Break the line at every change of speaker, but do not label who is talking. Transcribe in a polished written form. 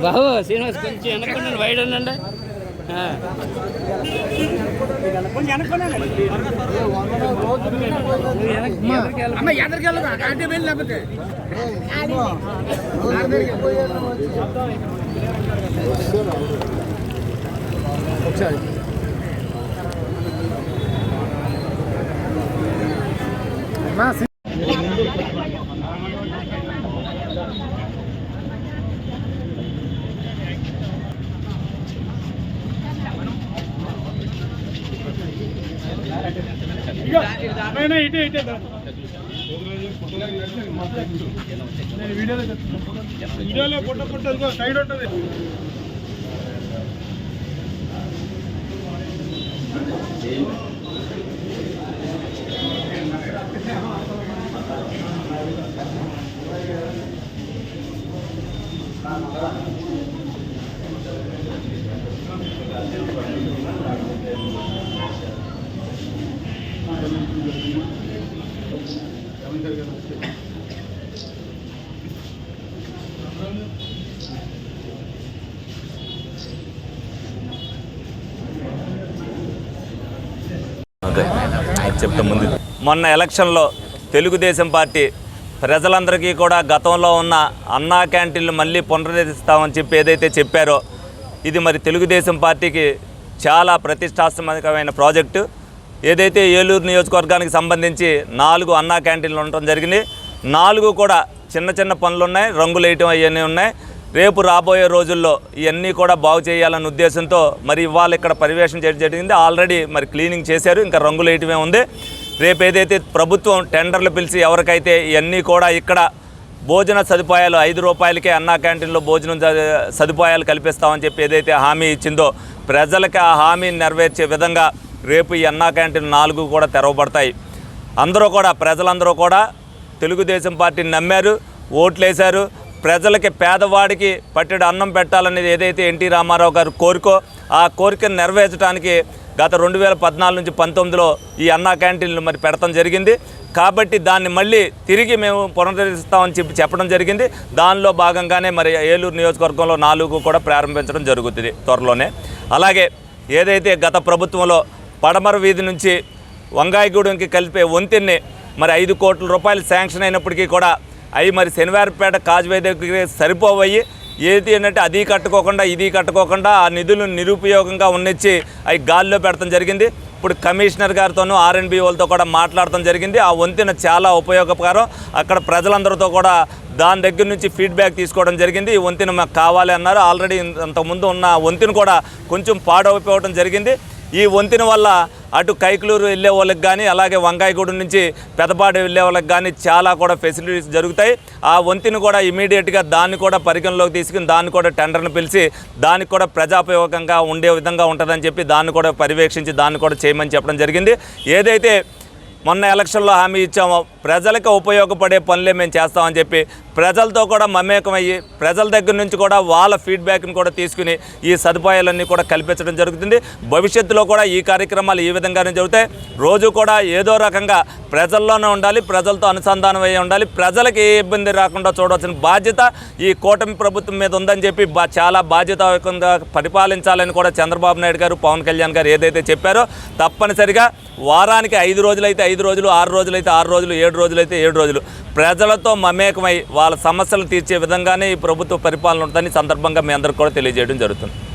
బాబు శ్రీనివాస్ కొంచెం వెనక్కండి, వైడ్ అనండి.
వీడియోలో పొట్ట సైడ్ ఉంటుంది.
చెప్తా ముందు మొన్న ఎలక్షన్లో తెలుగుదేశం పార్టీ ప్రజలందరికీ కూడా గతంలో ఉన్న అన్నా క్యాంటీన్లు మళ్ళీ పునరుద్ధరిస్తామని చెప్పి ఏదైతే చెప్పారో ఇది మరి తెలుగుదేశం పార్టీకి చాలా ప్రతిష్టాత్మకమైన ప్రాజెక్టు. ఏదైతే ఏలూరు నియోజకవర్గానికి సంబంధించి 4 అన్నా క్యాంటీన్లు ఉండటం జరిగింది. 4 కూడా చిన్న చిన్న పనులు ఉన్నాయి, రంగులు వేయటం అవన్నీ ఉన్నాయి. రేపు రాబోయే రోజుల్లో ఇవన్నీ కూడా బాగు చేయాలన్న ఉద్దేశంతో మరి ఇవాళ ఇక్కడ పర్యవేక్షణ చేయడం జరిగింది. ఆల్రెడీ మరి క్లీనింగ్ చేశారు, ఇంకా రంగులు వేయటమే ఉంది. రేపు ఏదైతే ప్రభుత్వం టెండర్లు పిలిచి ఎవరికైతే ఇవన్నీ కూడా ఇక్కడ భోజన సదుపాయాలు 5 రూపాయలకే అన్నా క్యాంటీన్లో భోజనం సదుపాయాలు కల్పిస్తామని చెప్పి ఏదైతే హామీ ఇచ్చిందో ప్రజలకి ఆ హామీని నెరవేర్చే విధంగా రేపు ఈ అన్నా క్యాంటీన్ 4 కూడా తెరవబడతాయి. అందరూ కూడా ప్రజలందరూ కూడా తెలుగుదేశం పార్టీని నమ్మారు, ఓట్లేశారు. ప్రజలకి పేదవాడికి పట్టెడు అన్నం పెట్టాలనేది ఏదైతే ఎన్టీ రామారావు గారు కోరికో ఆ కోరికను నెరవేర్చడానికి గత 2014 నుంచి 19లో ఈ అన్నా క్యాంటీన్లు మరి పెడతాం జరిగింది. కాబట్టి దాన్ని మళ్ళీ తిరిగి మేము పునరుద్ధరిస్తామని చెప్పడం జరిగింది. దానిలో భాగంగానే మరి ఏలూరు నియోజకవర్గంలో 4 కూడా ప్రారంభించడం జరుగుతుంది త్వరలోనే. అలాగే ఏదైతే గత ప్రభుత్వంలో పడమర వీధి నుంచి వంగాయగూడెంకి కలిపే వంతెన్ని మరి 5 కోట్ల రూపాయలు శాంక్షన్ అయినప్పటికీ కూడా అవి మరి శనివారపేట కాజ్వే దగ్గర సరిపోవయ్యి ఏది ఏంటంటే అది కట్టుకోకుండా ఇది కట్టుకోకుండా ఆ నిధులు నిరుపయోగంగా ఉన్నచ్చి అవి గాల్లో పెడతాం జరిగింది. ఇప్పుడు కమిషనర్ గారితోనూ ఆర్ఎన్బి వాళ్ళతో కూడా మాట్లాడటం జరిగింది. ఆ వంతెన చాలా ఉపయోగకరం. అక్కడ ప్రజలందరితో కూడా దాని దగ్గర నుంచి ఫీడ్బ్యాక్ తీసుకోవడం జరిగింది. ఈ వంతెన మాకు కావాలి అన్నారు. ఆల్రెడీ అంతకుముందు ఉన్న వంతెన కూడా కొంచెం పాడైపోవడం జరిగింది. ఈ వంతెన వల్ల అటు కైకలూరు వెళ్ళే వాళ్ళకి కానీ అలాగే వంకాయగూడెం నుంచి పెదపాడు వెళ్ళే వాళ్ళకి కానీ చాలా కూడా ఫెసిలిటీస్ జరుగుతాయి. ఆ వంతెన కూడా ఇమీడియట్గా దాన్ని కూడా పరిగణలోకి తీసుకుని దాన్ని కూడా టెండర్ను పిలిచి దానికి కూడా ప్రజాపయోగంగా ఉండే విధంగా ఉంటుందని చెప్పి దాన్ని కూడా పర్యవేక్షించి దాన్ని కూడా చేయమని చెప్పడం జరిగింది. ఏదైతే మొన్న ఎలక్షన్లో హామీ ఇచ్చాము, ప్రజలకు ఉపయోగపడే పనులే మేము చేస్తామని చెప్పి ప్రజలతో కూడా మమేకమయ్యి ప్రజల దగ్గర నుంచి కూడా వాళ్ళ ఫీడ్బ్యాక్ని కూడా తీసుకుని ఈ సదుపాయాలన్నీ కూడా కల్పించడం జరుగుతుంది. భవిష్యత్తులో కూడా ఈ కార్యక్రమాలు ఈ విధంగానే జరుగుతాయి. రోజు కూడా ఏదో రకంగా ప్రజల్లోనే ఉండాలి, ప్రజలతో అనుసంధానం అయ్యి ఉండాలి, ప్రజలకు ఏ ఇబ్బంది రాకుండా చూడాల్సిన బాధ్యత ఈ కూటమి ప్రభుత్వం మీద ఉందని చెప్పి చాలా బాధ్యతాయుతంగా పరిపాలించాలని కూడా చంద్రబాబు నాయుడు గారు, పవన్ కళ్యాణ్ గారు ఏదైతే చెప్పారో తప్పనిసరిగా వారానికి 5 రోజులైతే 5 రోజులు, 6 రోజులైతే 6 రోజులు, 7 రోజులైతే 7 రోజులు ప్రజలతో మమేకమై వాళ్ళ సమస్యలు తీర్చే విధంగానే ఈ ప్రభుత్వ పరిపాలన ఉంటుందని సందర్భంగా మీ అందరికీ కూడా తెలియజేయడం జరుగుతుంది.